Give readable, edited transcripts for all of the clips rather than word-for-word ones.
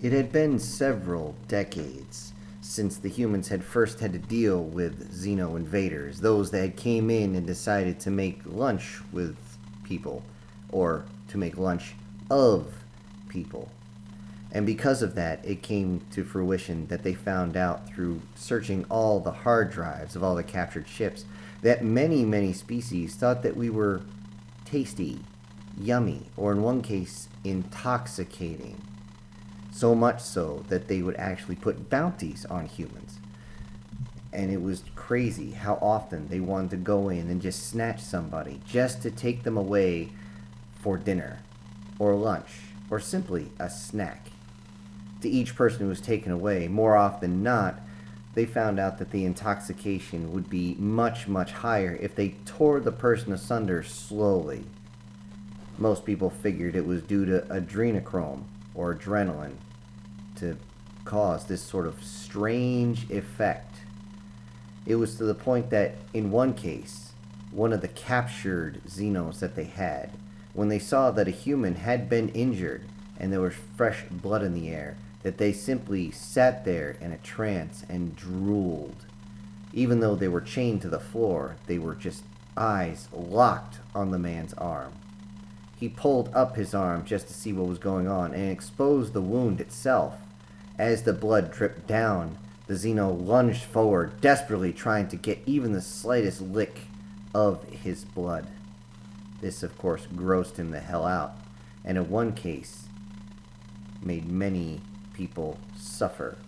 It had been several decades since the humans had first had to deal with Xeno invaders, those that had came in and decided to make lunch with people, or to make lunch of people. And because of that, it came to fruition that they found out through searching all the hard drives of all the captured ships that many, many species thought that we were tasty, yummy, or in one case, intoxicating. So much so that they would actually put bounties on humans. And it was crazy how often they wanted to go in and just snatch somebody just to take them away for dinner, or lunch, or simply a snack. To each person who was taken away, more often than not, they found out that the intoxication would be much, much higher if they tore the person asunder slowly. Most people figured it was due to adrenochrome, or adrenaline, to cause this sort of strange effect. It was to the point that, in one case, one of the captured Xenos that they had, when they saw that a human had been injured and there was fresh blood in the air, that they simply sat there in a trance and drooled. Even though they were chained to the floor, they were just eyes locked on the man's arm. He pulled up his arm just to see what was going on and exposed the wound itself. As the blood dripped down, the Xeno lunged forward, desperately trying to get even the slightest lick of his blood. This, of course, grossed him the hell out, and in one case, made many people suffer,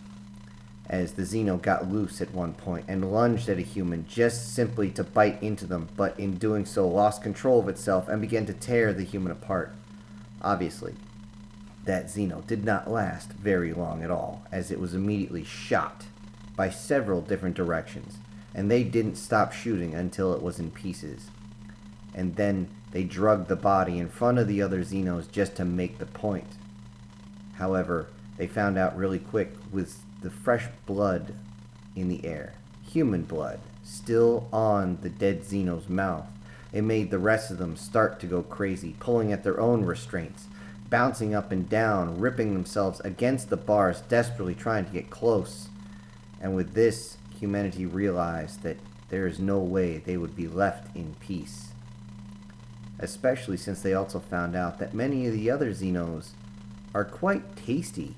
as the Xeno got loose at one point and lunged at a human just simply to bite into them, but in doing so lost control of itself and began to tear the human apart. Obviously, that Xeno did not last very long at all, as it was immediately shot by several different directions, and they didn't stop shooting until it was in pieces. And then they drugged the body in front of the other Xenos just to make the point. However, they found out really quick with the fresh blood in the air, human blood, still on the dead Xeno's mouth. It made the rest of them start to go crazy, pulling at their own restraints, bouncing up and down, ripping themselves against the bars, desperately trying to get close. And with this, humanity realized that there is no way they would be left in peace. Especially since they also found out that many of the other Xenos are quite tasty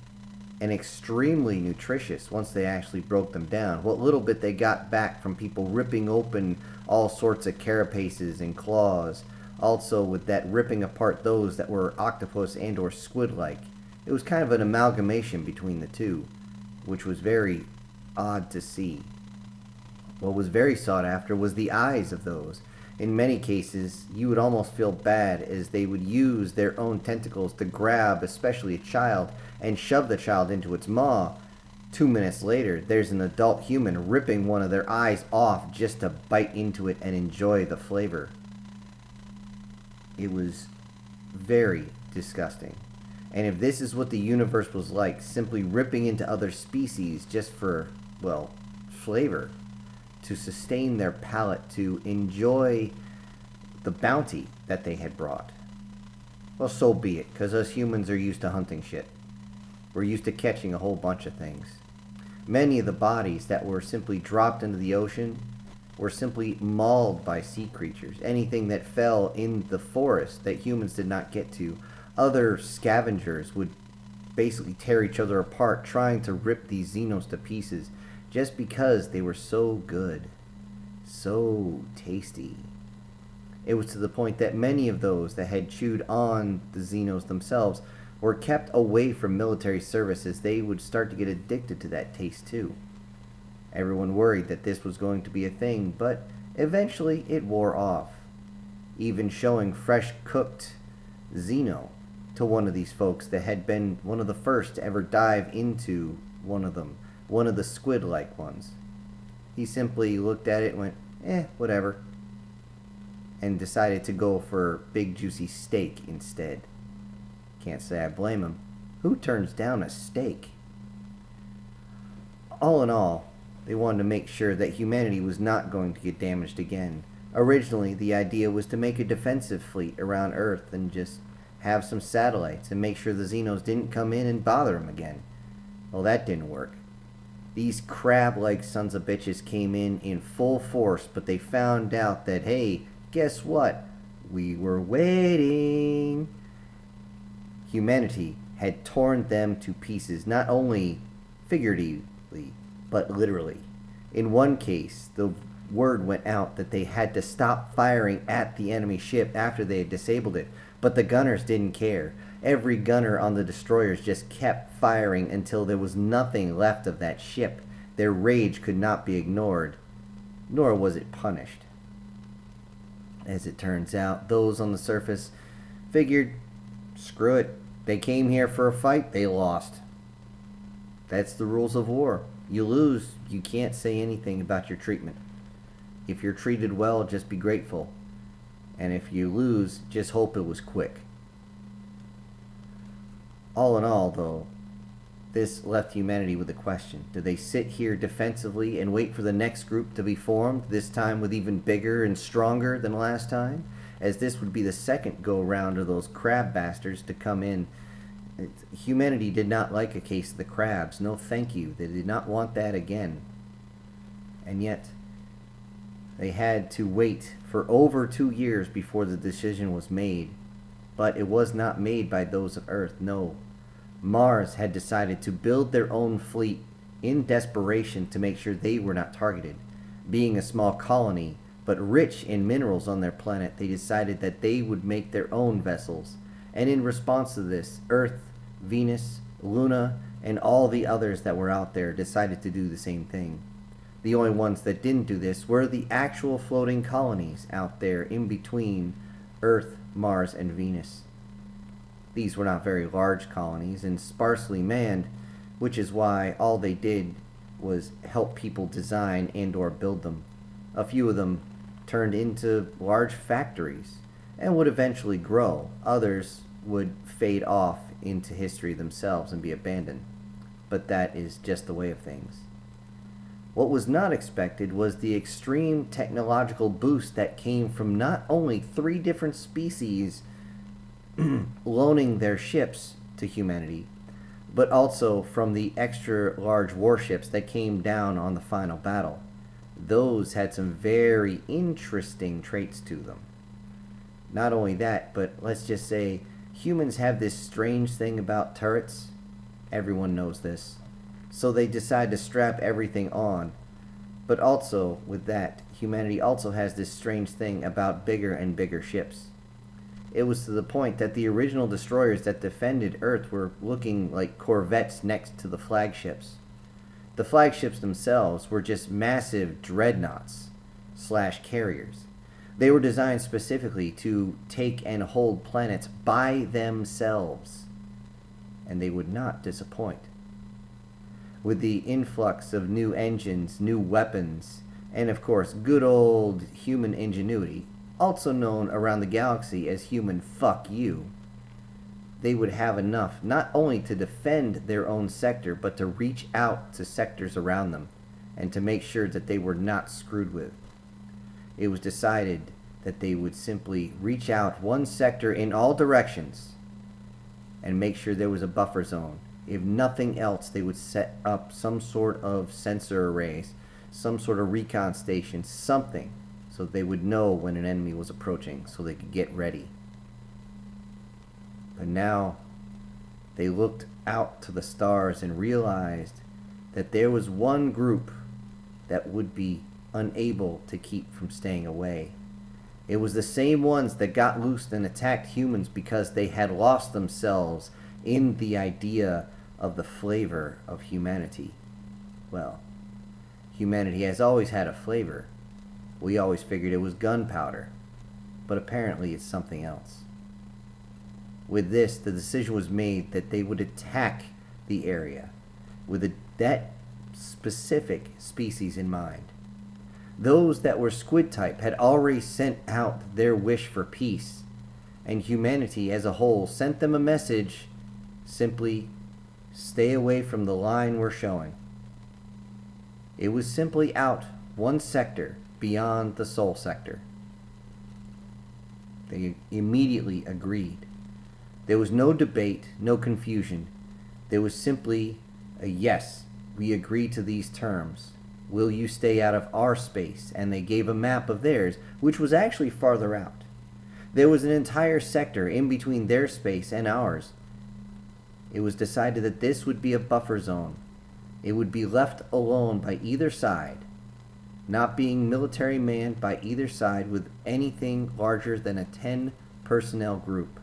and extremely nutritious once they actually broke them down. What little bit they got back from people ripping open all sorts of carapaces and claws, also with that ripping apart those that were octopus and or squid-like. It was kind of an amalgamation between the two, which was very odd to see. What was very sought after was the eyes of those. In many cases, you would almost feel bad as they would use their own tentacles to grab, especially a child, and shove the child into its maw. 2 minutes later, there's an adult human ripping one of their eyes off just to bite into it and enjoy the flavor. It was very disgusting. And if this is what the universe was like, simply ripping into other species just for, well, flavor, to sustain their palate, to enjoy the bounty that they had brought, well, so be it, because us humans are used to hunting shit. We're used to catching a whole bunch of things. Many of the bodies that were simply dropped into the ocean were simply mauled by sea creatures. Anything that fell in the forest that humans did not get to, other scavengers would basically tear each other apart trying to rip these Xenos to pieces just because they were so good, so tasty. It was to the point that many of those that had chewed on the Xenos themselves were kept away from military service as they would start to get addicted to that taste too. Everyone worried that this was going to be a thing, but eventually it wore off, even showing fresh cooked Xeno to one of these folks that had been one of the first to ever dive into one of them, one of the squid-like ones. He simply looked at it and went, whatever, and decided to go for big juicy steak instead. Can't say I blame him. Who turns down a steak? All in all, they wanted to make sure that humanity was not going to get damaged again. Originally, the idea was to make a defensive fleet around Earth and just have some satellites and make sure the Xenos didn't come in and bother them again. Well, that didn't work. These crab-like sons of bitches came in full force, but they found out that, hey, guess what? We were waiting. Humanity had torn them to pieces, not only figuratively, but literally. In one case, the word went out that they had to stop firing at the enemy ship after they had disabled it, but the gunners didn't care. Every gunner on the destroyers just kept firing until there was nothing left of that ship. Their rage could not be ignored, nor was it punished. As it turns out, those on the surface figured, screw it. They came here for a fight, they lost. That's the rules of war. You lose, you can't say anything about your treatment. If you're treated well, just be grateful. And if you lose, just hope it was quick. All in all, though, this left humanity with a question. Do they sit here defensively and wait for the next group to be formed, this time with even bigger and stronger than last time? As this would be the second go-round of those crab bastards to come in. Humanity did not like a case of the crabs. No thank you. They did not want that again. And yet, they had to wait for over 2 years before the decision was made. But it was not made by those of Earth, no. Mars had decided to build their own fleet in desperation to make sure they were not targeted. Being a small colony, but rich in minerals on their planet, they decided that they would make their own vessels. And in response to this, Earth, Venus, Luna, and all the others that were out there decided to do the same thing. The only ones that didn't do this were the actual floating colonies out there in between Earth, Mars, and Venus. These were not very large colonies and sparsely manned, which is why all they did was help people design and or build them. A few of them turned into large factories and would eventually grow. Others would fade off into history themselves and be abandoned. But that is just the way of things. What was not expected was the extreme technological boost that came from not only 3 different species loaning their ships to humanity, but also from the extra large warships that came down on the final battle. Those had some very interesting traits to them. Not only that, but let's just say humans have this strange thing about turrets. Everyone knows this. So they decide to strap everything on. But also, with that, humanity also has this strange thing about bigger and bigger ships. It was to the point that the original destroyers that defended Earth were looking like corvettes next to the flagships. The flagships themselves were just massive dreadnoughts / carriers. They were designed specifically to take and hold planets by themselves. And they would not disappoint. With the influx of new engines, new weapons, and of course good old human ingenuity, also known around the galaxy as human fuck you, they would have enough not only to defend their own sector, but to reach out to sectors around them, and to make sure that they were not screwed with. It was decided that they would simply reach out one sector in all directions, and make sure there was a buffer zone. If nothing else, they would set up some sort of sensor arrays, some sort of recon station, something, so they would know when an enemy was approaching, so they could get ready. But now, they looked out to the stars and realized that there was one group that would be unable to keep from staying away. It was the same ones that got loose and attacked humans because they had lost themselves in the idea of the flavor of humanity. Well, humanity has always had a flavor. We always figured it was gunpowder, but apparently it's something else. With this, the decision was made that they would attack the area with that specific species in mind. Those that were squid type had already sent out their wish for peace, and humanity as a whole sent them a message: simply stay away from the line we're showing. It was simply out one sector beyond the Soul sector. They immediately agreed. There was no debate, no confusion. There was simply Yes, we agree to these terms. Will you stay out of our space? And they gave a map of theirs, which was actually farther out. There was an entire sector in between their space and ours. It was decided that this would be a buffer zone. It would be left alone by either side, not being military manned by either side with anything larger than a 10 personnel group.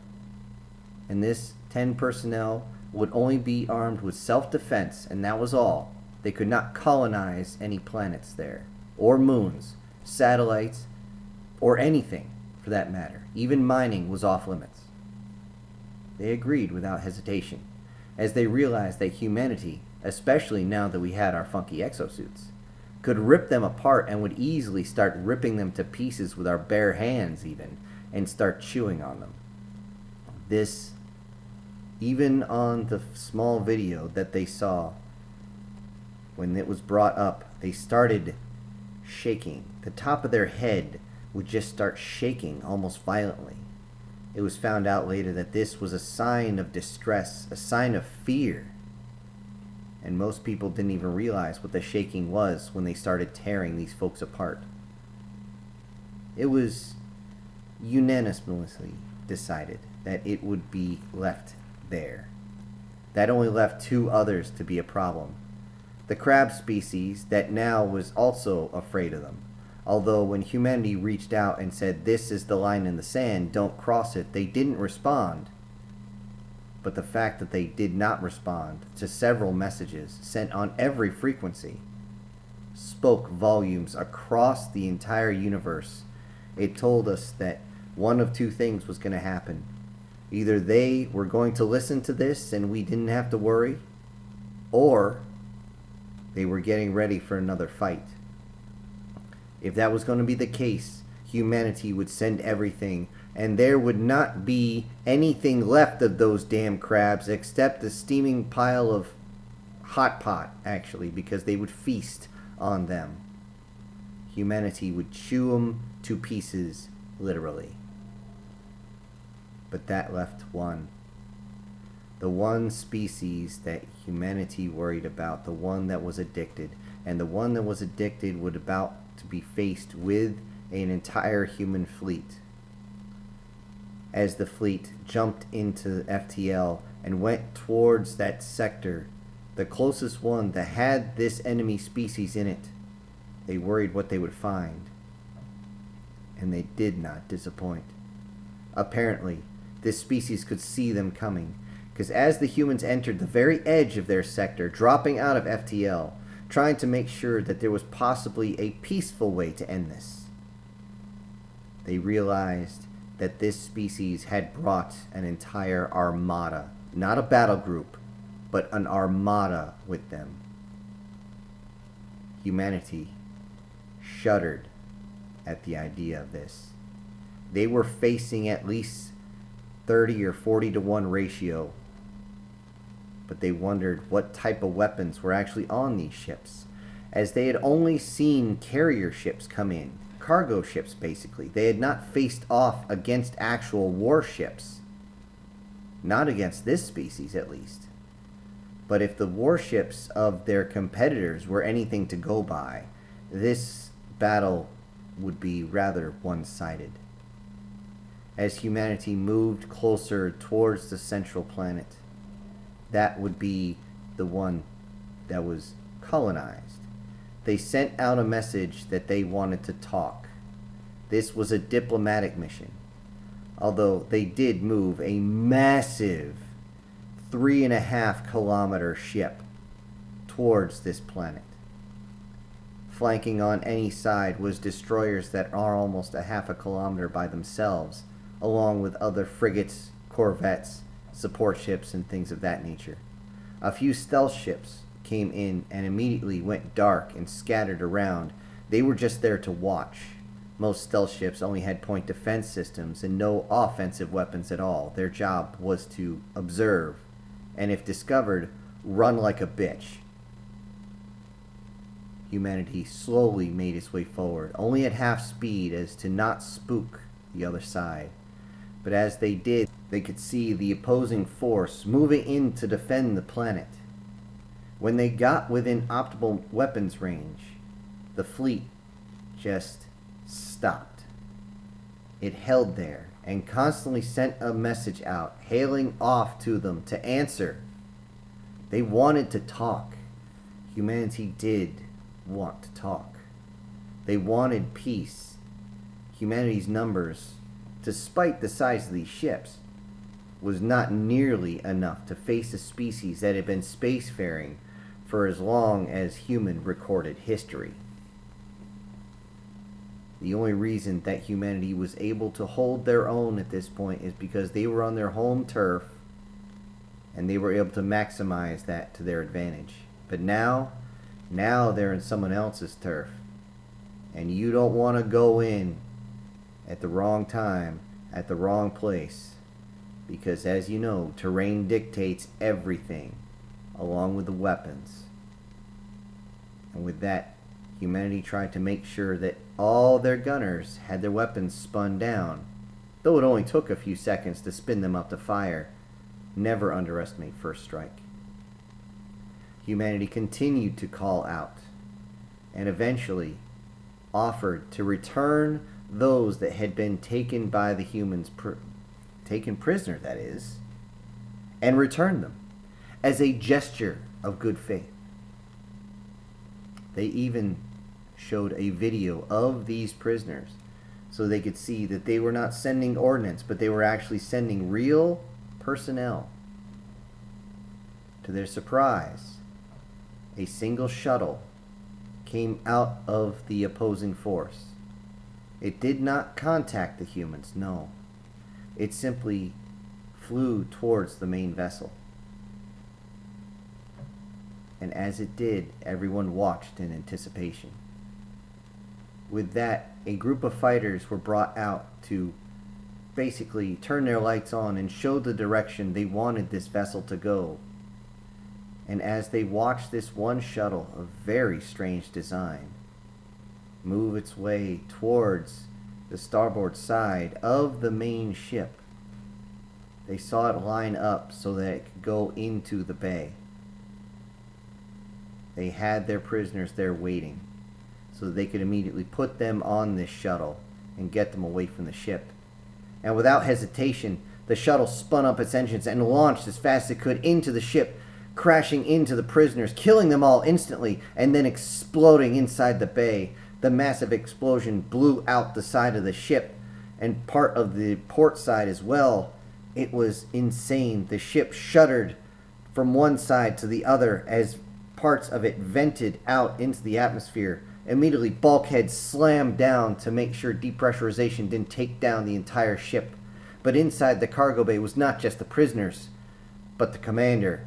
And this 10 personnel would only be armed with self-defense, and that was all. They could not colonize any planets there, or moons, satellites, or anything for that matter. Even mining was off limits. They agreed without hesitation, as they realized that humanity, especially now that we had our funky exosuits, could rip them apart and would easily start ripping them to pieces with our bare hands even, and start chewing on them. This, even on the small video that they saw, when it was brought up, they started shaking. The top of their head would just start shaking almost violently. It was found out later that this was a sign of distress, a sign of fear. And most people didn't even realize what the shaking was when they started tearing these folks apart. It was unanimously decided that it would be left there. That only left two others to be a problem. The crab species that now was also afraid of them. Although when humanity reached out and said, "This is the line in the sand, don't cross it," they didn't respond. But the fact that they did not respond to several messages sent on every frequency spoke volumes across the entire universe. It told us that one of two things was going to happen. Either they were going to listen to this and we didn't have to worry, or they were getting ready for another fight. If that was going to be the case, humanity would send everything, and there would not be anything left of those damn crabs except a steaming pile of hot pot, actually, because they would feast on them. Humanity would chew them to pieces, literally. But that left one. The one species that humanity worried about, the one that was addicted, and the one that was addicted would about to be faced with an entire human fleet. As the fleet jumped into FTL and went towards that sector, the closest one that had this enemy species in it, they worried what they would find. And they did not disappoint. Apparently, this species could see them coming, because as the humans entered the very edge of their sector, dropping out of FTL, trying to make sure that there was possibly a peaceful way to end this, they realized that this species had brought an entire armada, not a battle group, but an armada with them. Humanity shuddered at the idea of this. They were facing at least 30 or 40 to 1 ratio, but they wondered what type of weapons were actually on these ships, as they had only seen carrier ships come in, cargo ships basically. They had not faced off against actual warships, not against this species at least. But if the warships of their competitors were anything to go by, this battle would be rather one-sided. As humanity moved closer towards the central planet, that would be the one that was colonized. They sent out a message that they wanted to talk. This was a diplomatic mission, although they did move a massive 3.5 kilometer ship towards this planet. Flanking on any side was destroyers that are almost a half a kilometer by themselves, along with other frigates, corvettes, support ships, and things of that nature. A few stealth ships came in and immediately went dark and scattered around. They were just there to watch. Most stealth ships only had point defense systems and no offensive weapons at all. Their job was to observe, and if discovered, run like a bitch. Humanity slowly made its way forward, only at half speed as to not spook the other side. But as they did, they could see the opposing force moving in to defend the planet. When they got within optimal weapons range, the fleet just stopped. It held there and constantly sent a message out, hailing off to them to answer. They wanted to talk. Humanity did want to talk. They wanted peace. Humanity's numbers, despite the size of these ships, was not nearly enough to face a species that had been spacefaring for as long as human recorded history. The only reason that humanity was able to hold their own at this point is because they were on their home turf and they were able to maximize that to their advantage. But now they're in someone else's turf, and you don't want to go in at the wrong time, at the wrong place, because as you know, terrain dictates everything, along with the weapons. And with that, humanity tried to make sure that all their gunners had their weapons spun down, though it only took a few seconds to spin them up to fire. Never underestimate first strike. Humanity continued to call out, and eventually offered to return those that had been taken by the humans, taken prisoner that is, and return them as a gesture of good faith. They even showed a video of these prisoners so they could see that they were not sending ordnance, but they were actually sending real personnel. To their surprise, a single shuttle came out of the opposing force. It did not contact the humans, no. It simply flew towards the main vessel. And as it did, everyone watched in anticipation. With that, a group of fighters were brought out to basically turn their lights on and show the direction they wanted this vessel to go. And as they watched this one shuttle, of very strange design, move its way towards the starboard side of the main ship, they saw it line up so that it could go into the bay. They had their prisoners there waiting so that they could immediately put them on this shuttle and get them away from the ship. And without hesitation, the shuttle spun up its engines and launched as fast as it could into the ship, crashing into the prisoners, killing them all instantly, and then exploding inside the bay. The massive explosion blew out the side of the ship and part of the port side as well. It was insane. The ship shuddered from one side to the other as parts of it vented out into the atmosphere. Immediately, bulkheads slammed down to make sure depressurization didn't take down the entire ship. But inside the cargo bay was not just the prisoners, but the commander,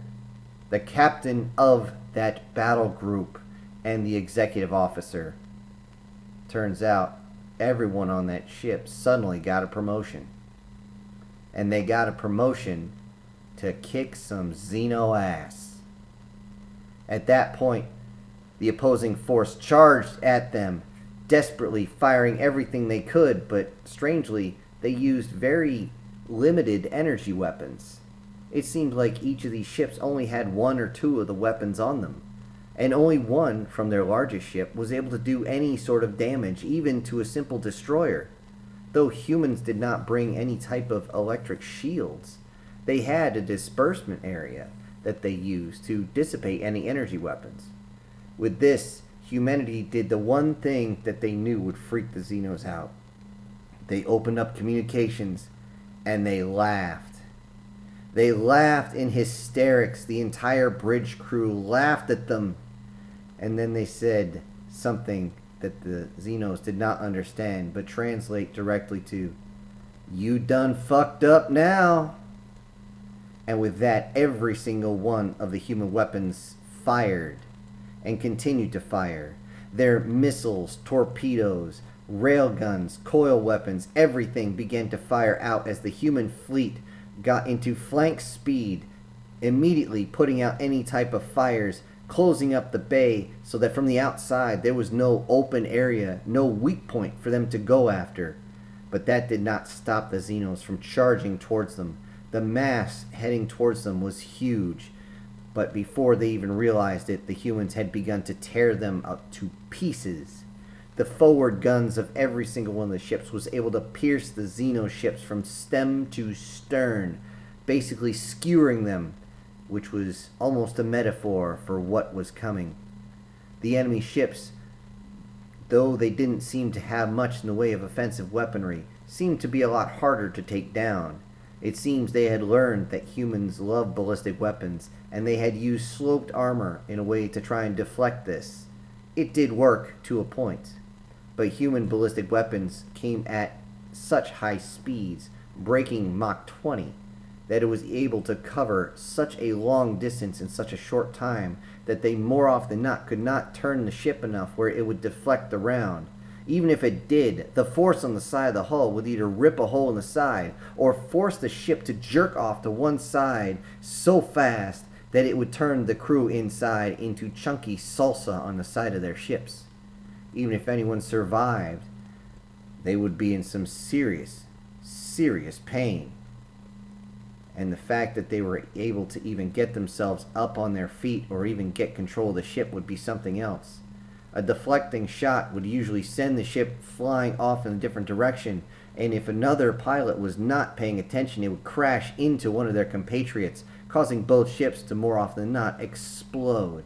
the captain of that battle group, and the executive officer. Turns out, everyone on that ship suddenly got a promotion. And they got a promotion to kick some Xeno ass. At that point, the opposing force charged at them, desperately firing everything they could, but strangely, they used very limited energy weapons. It seemed like each of these ships only had one or two of the weapons on them, and only one from their largest ship was able to do any sort of damage, even to a simple destroyer. Though humans did not bring any type of electric shields, they had a disbursement area that they used to dissipate any energy weapons. With this, humanity did the one thing that they knew would freak the Xenos out. They opened up communications, and they laughed. They laughed in hysterics. The entire bridge crew laughed at them. And then they said something that the Xenos did not understand, but translate directly to, "You done fucked up now." And with that, every single one of the human weapons fired and continued to fire. Their missiles, torpedoes, railguns, coil weapons, everything began to fire out as the human fleet got into flank speed, immediately putting out any type of fires, closing up the bay so that from the outside there was no open area, no weak point for them to go after. But that did not stop the Xenos from charging towards them. The mass heading towards them was huge, But before they even realized it, the humans had begun to tear them up to pieces. The forward guns of every single one of the ships was able to pierce the Xeno ships from stem to stern, basically skewering them, which was almost a metaphor for what was coming. The enemy ships, though they didn't seem to have much in the way of offensive weaponry, seemed to be a lot harder to take down. It seems they had learned that humans love ballistic weapons, and they had used sloped armor in a way to try and deflect this. It did work to a point, but human ballistic weapons came at such high speeds, breaking Mach 20, that it was able to cover such a long distance in such a short time that they more often than not could not turn the ship enough where it would deflect the round. Even if it did, the force on the side of the hull would either rip a hole in the side or force the ship to jerk off to one side so fast that it would turn the crew inside into chunky salsa on the side of their ships. Even if anyone survived, they would be in some serious, serious pain. And the fact that they were able to even get themselves up on their feet or even get control of the ship would be something else. A deflecting shot would usually send the ship flying off in a different direction, and if another pilot was not paying attention, it would crash into one of their compatriots, causing both ships to more often than not explode.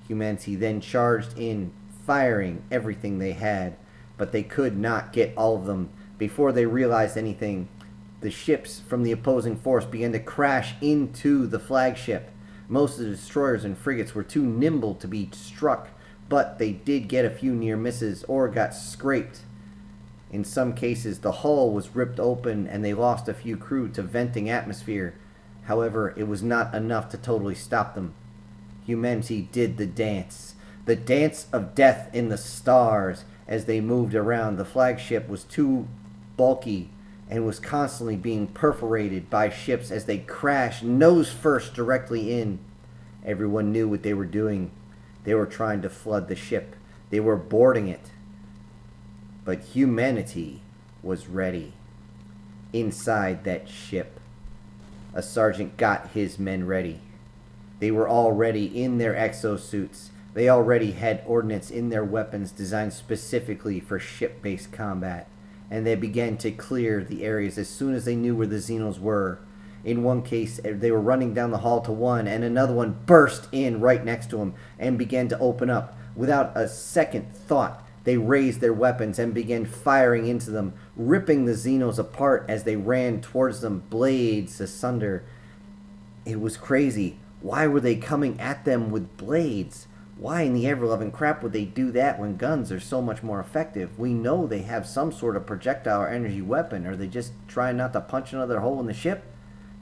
Humanity then charged in, firing everything they had, but they could not get all of them. Before they realized anything, the ships from the opposing force began to crash into the flagship. Most of the destroyers and frigates were too nimble to be struck, but they did get a few near misses or got scraped. In some cases, the hull was ripped open and they lost a few crew to venting atmosphere. However, it was not enough to totally stop them. Humanity did the dance of death in the stars as they moved around. The flagship was too bulky and was constantly being perforated by ships as they crashed nose first directly in. Everyone knew what they were doing. They were trying to flood the ship. They were boarding it. But humanity was ready. Inside that ship, a sergeant got his men ready. They were already in their exosuits. They already had ordnance in their weapons designed specifically for ship-based combat. And they began to clear the areas as soon as they knew where the Xenos were. In one case, they were running down the hall to one, and another one burst in right next to them and began to open up. Without a second thought, they raised their weapons and began firing into them, ripping the Xenos apart as they ran towards them, blades asunder. It was crazy. Why were they coming at them with blades? Why in the ever-loving crap would they do that when guns are so much more effective? We know they have some sort of projectile or energy weapon. Are they just trying not to punch another hole in the ship?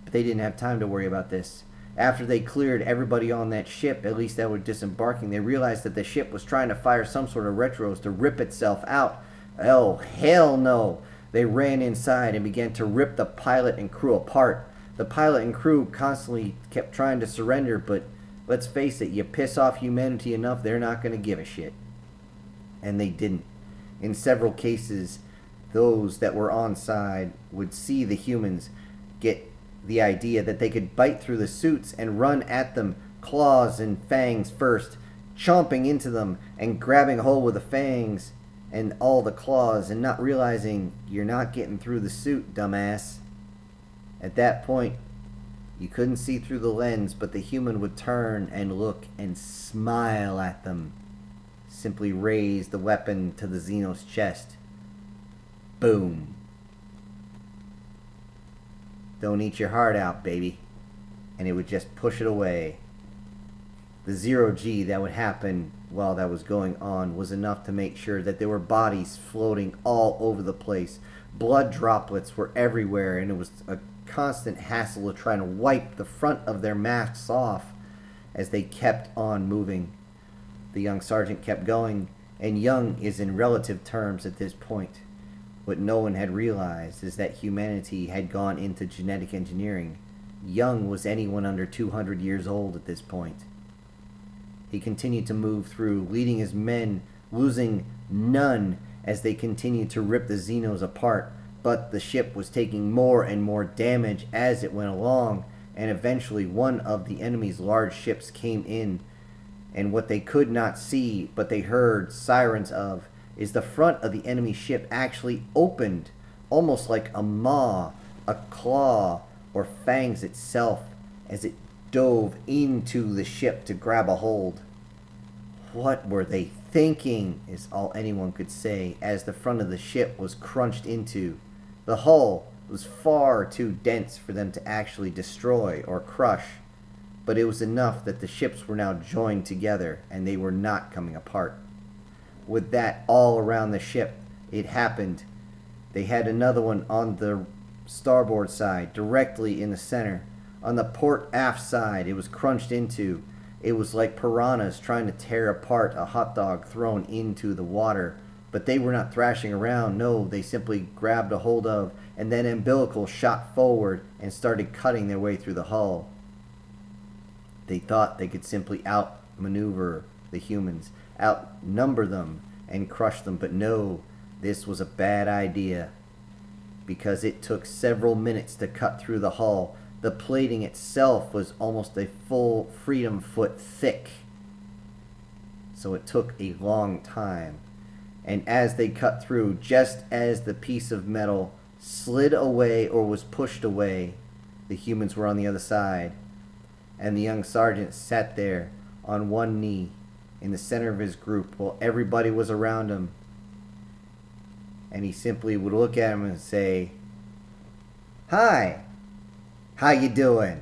But they didn't have time to worry about this. After they cleared everybody on that ship, at least that were disembarking, they realized that the ship was trying to fire some sort of retros to rip itself out. Oh, hell no! They ran inside and began to rip the pilot and crew apart. The pilot and crew constantly kept trying to surrender, but let's face it, you piss off humanity enough, they're not going to give a shit. And they didn't. In several cases, those that were on side would see the humans get the idea that they could bite through the suits and run at them, claws and fangs first, chomping into them and grabbing a hold with the fangs and all the claws and not realizing you're not getting through the suit, dumbass. At that point, you couldn't see through the lens, but the human would turn and look and smile at them. Simply raise the weapon to the Xeno's chest. Boom. Don't eat your heart out, baby. And it would just push it away. The 0G that would happen while that was going on was enough to make sure that there were bodies floating all over the place. Blood droplets were everywhere, and it was a constant hassle of trying to wipe the front of their masks off as they kept on moving. The young sergeant kept going, and young is in relative terms at this point. What no one had realized is that humanity had gone into genetic engineering. Young was anyone under 200 years old at this point. He continued to move through, leading his men, losing none as they continued to rip the Xenos apart, but the ship was taking more and more damage as it went along. and eventually one of the enemy's large ships came in, and what they could not see but they heard sirens of is the front of the enemy ship actually opened, almost like a maw, a claw, or fangs itself, as it dove into the ship to grab a hold. What were they thinking, is all anyone could say, as the front of the ship was crunched into. The hull was far too dense for them to actually destroy or crush, but it was enough that the ships were now joined together and they were not coming apart. With that all around the ship, it happened. They had another one on the starboard side, directly in the center. On the port aft side, it was crunched into. It was like piranhas trying to tear apart a hot dog thrown into the water. But they were not thrashing around. No, they simply grabbed a hold of, and then umbilical shot forward and started cutting their way through the hull. They thought they could simply outmaneuver the humans, outnumber them, and crush them. But no, this was a bad idea, because it took several minutes to cut through the hull. The plating itself was almost a full freedom foot thick, so it took a long time. And as they cut through, just as the piece of metal slid away or was pushed away, the humans were on the other side, and the young sergeant sat there on one knee in the center of his group while everybody was around him. And he simply would look at him and say, "Hi, how you doing?"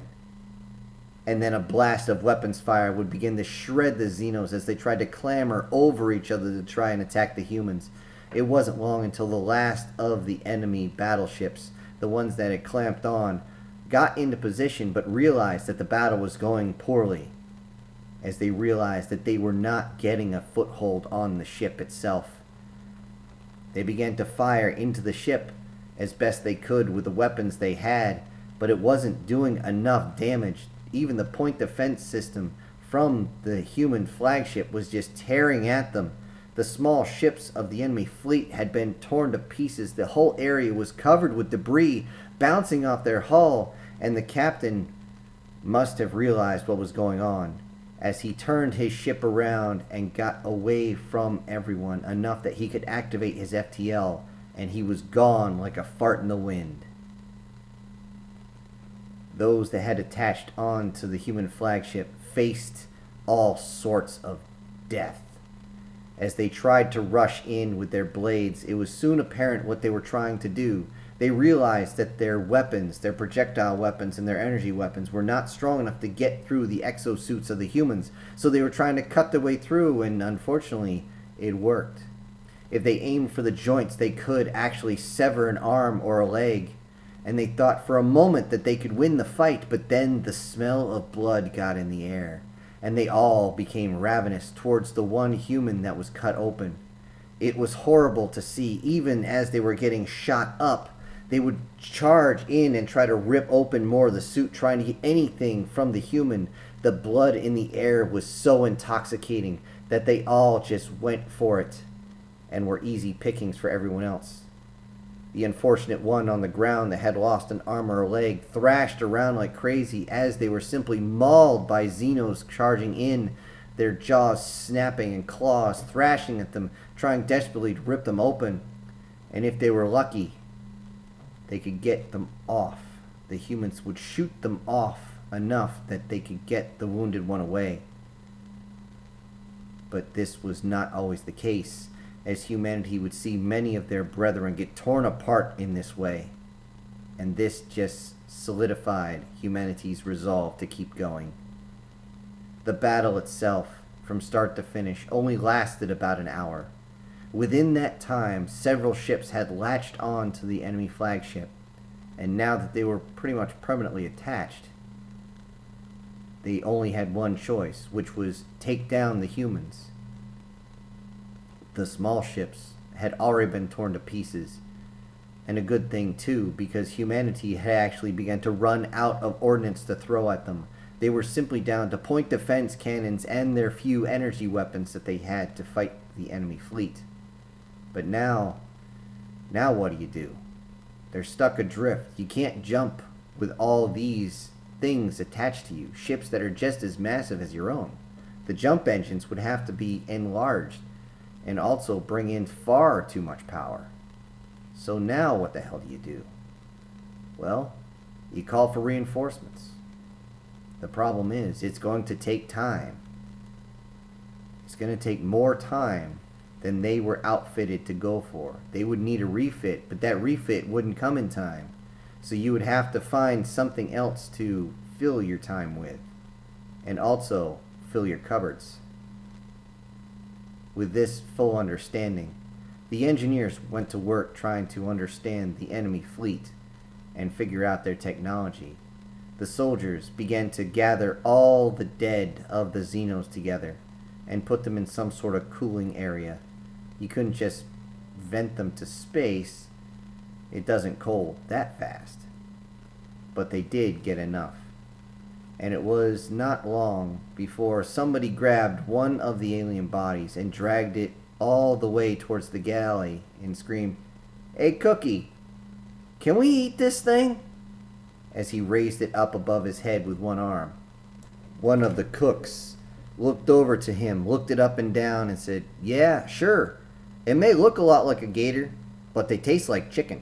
And then a blast of weapons fire would begin to shred the Xenos as they tried to clamber over each other to try and attack the humans. It wasn't long until the last of the enemy battleships, the ones that had clamped on, got into position but realized that the battle was going poorly, as they realized that they were not getting a foothold on the ship itself. They began to fire into the ship as best they could with the weapons they had, but it wasn't doing enough damage. Even the point defense system from the human flagship was just tearing at them. The small ships of the enemy fleet had been torn to pieces. The whole area was covered with debris bouncing off their hull, and the captain must have realized what was going on, as he turned his ship around and got away from everyone enough that he could activate his FTL, and he was gone like a fart in the wind. Those that had attached on to the human flagship faced all sorts of death. As they tried to rush in with their blades, it was soon apparent what they were trying to do. They realized that their weapons, their projectile weapons and their energy weapons, were not strong enough to get through the exosuits of the humans, so they were trying to cut their way through, and unfortunately, it worked. If they aimed for the joints, they could actually sever an arm or a leg, and they thought for a moment that they could win the fight, but then the smell of blood got in the air, and they all became ravenous towards the one human that was cut open. It was horrible to see. Even as they were getting shot up, they would charge in and try to rip open more of the suit, trying to get anything from the human. The blood in the air was so intoxicating that they all just went for it and were easy pickings for everyone else. The unfortunate one on the ground that had lost an arm or a leg thrashed around like crazy as they were simply mauled by Xenos charging in, their jaws snapping and claws thrashing at them, trying desperately to rip them open. And if they were lucky, they could get them off. The humans would shoot them off enough that they could get the wounded one away. But this was not always the case, as humanity would see many of their brethren get torn apart in this way. And this just solidified humanity's resolve to keep going. The battle itself, from start to finish, only lasted about an hour. Within that time, several ships had latched on to the enemy flagship, and now that they were pretty much permanently attached, they only had one choice, which was take down the humans. The small ships had already been torn to pieces, and a good thing too, because humanity had actually begun to run out of ordnance to throw at them. They were simply down to point defense cannons and their few energy weapons that they had to fight the enemy fleet. But now what do? They're stuck adrift. You can't jump with all these things attached to you, ships that are just as massive as your own. The jump engines would have to be enlarged and also bring in far too much power. So now what the hell do you do? Well, you call for reinforcements. The problem is, it's going to take time. It's going to take more time than they were outfitted to go for. They would need a refit, but that refit wouldn't come in time. So you would have to find something else to fill your time with, and also fill your cupboards. With this full understanding, the engineers went to work trying to understand the enemy fleet and figure out their technology. The soldiers began to gather all the dead of the Xenos together and put them in some sort of cooling area. You couldn't just vent them to space. It doesn't cool that fast. But they did get enough. And it was not long before somebody grabbed one of the alien bodies and dragged it all the way towards the galley and screamed, "Hey, Cookie, can we eat this thing?" As he raised it up above his head with one arm. One of the cooks looked over to him, looked it up and down, and said, "Yeah, sure. It may look a lot like a gator, but they taste like chicken."